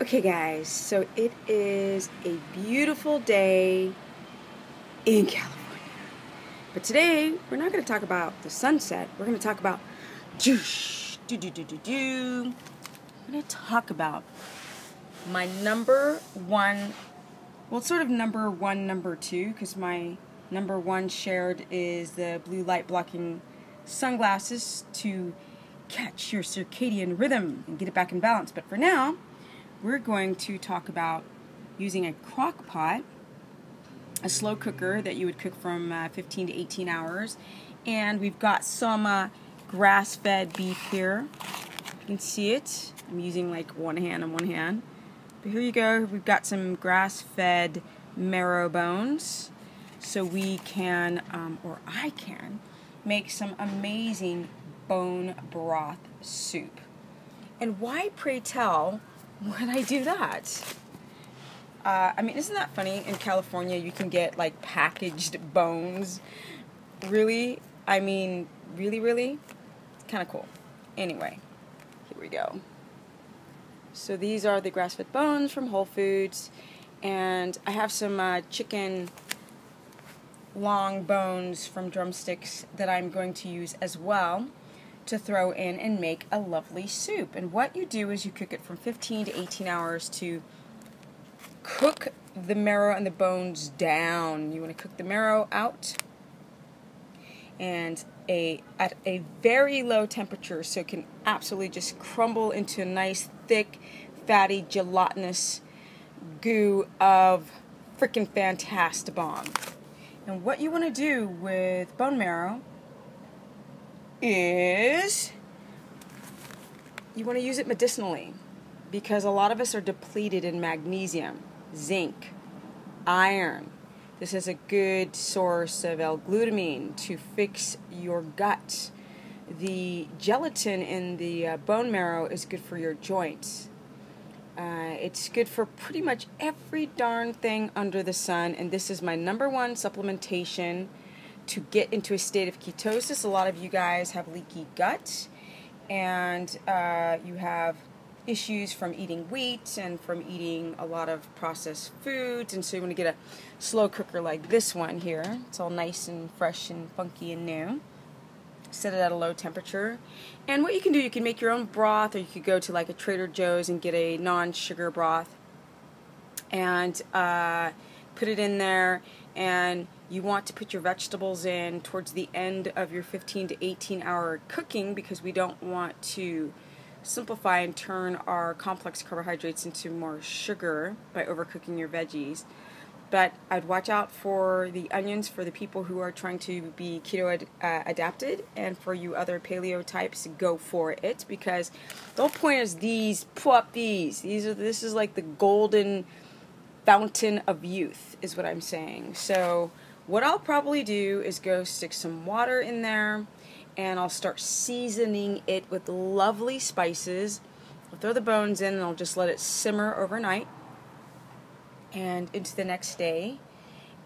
Okay guys, so it is a beautiful day in California. But today, we're not going to talk about the sunset. We're going to talk about We're going to talk about my number one, well, it's sort of number one, number two, because my number one shared is the blue light blocking sunglasses to catch your circadian rhythm and get it back in balance. But for now, we're going to talk about using a crock pot, a slow cooker that you would cook from 15 to 18 hours. And we've got some grass-fed beef here. You can see it. I'm using like one hand and one hand. But here you go. We've got some grass-fed marrow bones. So we can, or I can, make some amazing bone broth soup. And why, pray tell, would I do that? I mean, isn't that funny? In California, you can get like packaged bones. Really? I mean, really? It's kind of cool. Anyway, here we go. So these are the grass-fed bones from Whole Foods. And I have some chicken long bones from drumsticks that I'm going to use as well to throw in and make a lovely soup. And what you do is you cook it from 15 to 18 hours to cook the marrow and the bones down. You want to cook the marrow out and at a very low temperature so it can absolutely just crumble into a nice thick fatty gelatinous goo of freaking fantastic bomb. And what you want to do with bone marrow is you want to use it medicinally, because a lot of us are depleted in magnesium, zinc, iron. This is a good source of L-glutamine to fix your gut. The gelatin in the bone marrow is good for your joints. It's good for pretty much every darn thing under the sun, and this is my number one supplementation to get into a state of ketosis. A lot of you guys have leaky gut, and you have issues from eating wheat and from eating a lot of processed foods, and so you want to get a slow cooker like this one here. It's all nice and fresh and funky and new. Set it at a low temperature, and what you can do, you can make your own broth, or you could go to like a Trader Joe's and get a non-sugar broth and put it in there. And you want to put your vegetables in towards the end of your 15 to 18 hour cooking, because we don't want to simplify and turn our complex carbohydrates into more sugar by overcooking your veggies. But I'd watch out for the onions for the people who are trying to be keto adapted, and for you other paleo types, go for it, because the whole point is these. This is like the golden fountain of youth, is what I'm saying. So what I'll probably do is go stick some water in there, and I'll start seasoning it with lovely spices. I'll throw the bones in, and I'll just let it simmer overnight and into the next day.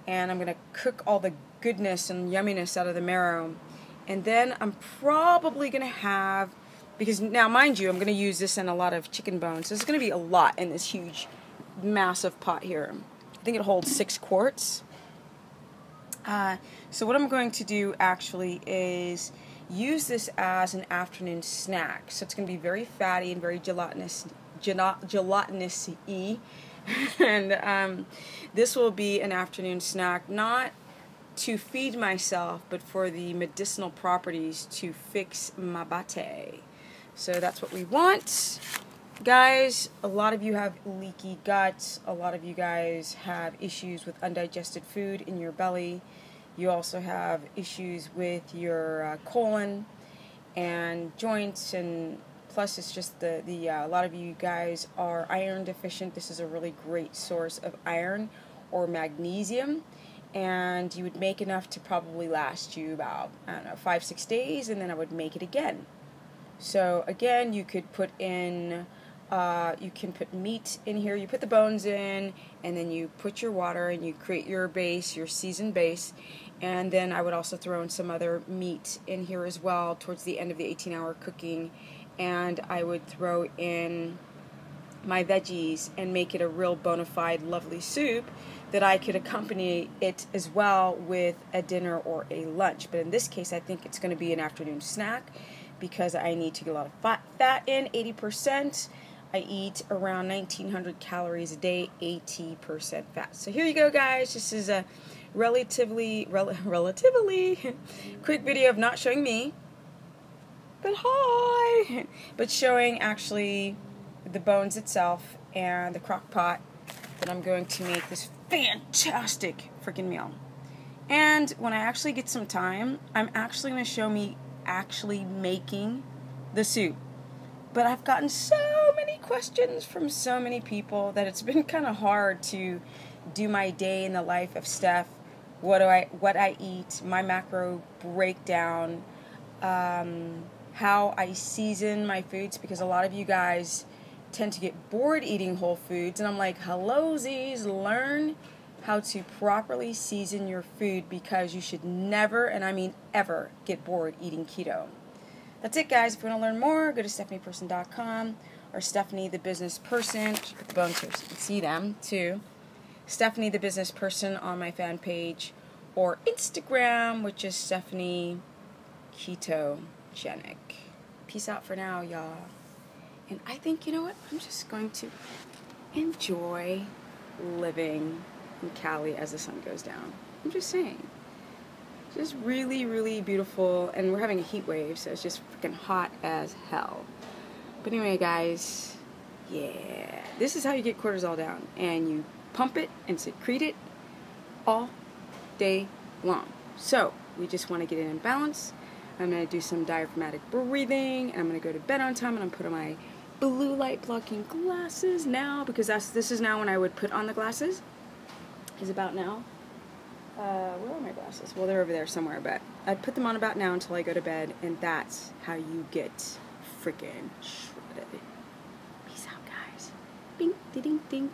And I'm going to cook all the goodness and yumminess out of the marrow. And then I'm probably going to have, because now mind you, I'm going to use this in a lot of chicken bones. There's going to be a lot in this huge, massive pot here. I think it holds 6 quarts. So what I'm going to do actually is use this as an afternoon snack. So it's going to be very fatty and very gelatinous-y. And this will be an afternoon snack, not to feed myself, but for the medicinal properties to fix my bate. So that's what we want. Guys, a lot of you have leaky guts. A lot of you guys have issues with undigested food in your belly. You also have issues with your colon and joints, and plus it's just a lot of you guys are iron deficient. This is a really great source of iron or magnesium, and you would make enough to probably last you about, I don't know, 5-6 days, and then I would make it again. So again, you could put in you can put meat in here. You put the bones in, and then you put your water, and you create your base, your seasoned base. And then I would also throw in some other meat in here as well towards the end of the 18-hour cooking. And I would throw in my veggies and make it a real bona fide lovely soup that I could accompany it as well with a dinner or a lunch. But in this case, I think it's going to be an afternoon snack because I need to get a lot of fat in, 80%. I eat around 1,900 calories a day, 80% fat. So here you go, guys. This is a relatively quick video of not showing me, but hi, but showing actually the bones itself and the crock pot that I'm going to make this fantastic freaking meal. And when I actually get some time, I'm actually going to show me actually making the soup. But I've gotten so many questions from so many people that it's been kind of hard to do my day in the life of Steph, what I eat, my macro breakdown, how I season my foods, because a lot of you guys tend to get bored eating whole foods, and I'm like, hello Z's, learn how to properly season your food, because you should never, and I mean ever, get bored eating keto. That's it, guys. If you want to learn more, go to stephanieperson.com or Stephanie the Business Person. Should put the bones here so you can see them too. Stephanie the Business Person on my fan page, or Instagram, which is Stephanie Ketogenic. Peace out for now, y'all. And I think, you know what? I'm just going to enjoy living in Cali as the sun goes down. I'm just saying. Just really, really beautiful, and we're having a heat wave, so it's just freaking hot as hell. But anyway, guys, yeah, this is how you get cortisol down, and you pump it and secrete it all day long. So we just want to get it in balance. I'm going to do some diaphragmatic breathing, and I'm going to go to bed on time, and I'm put on my blue light blocking glasses now, because this is now when I would put on the glasses. Is about now. Where are my glasses? Well, they're over there somewhere, but I'd put them on about now until I go to bed, and that's how you get freaking shredded. Peace out, guys. Bing, ding, ding.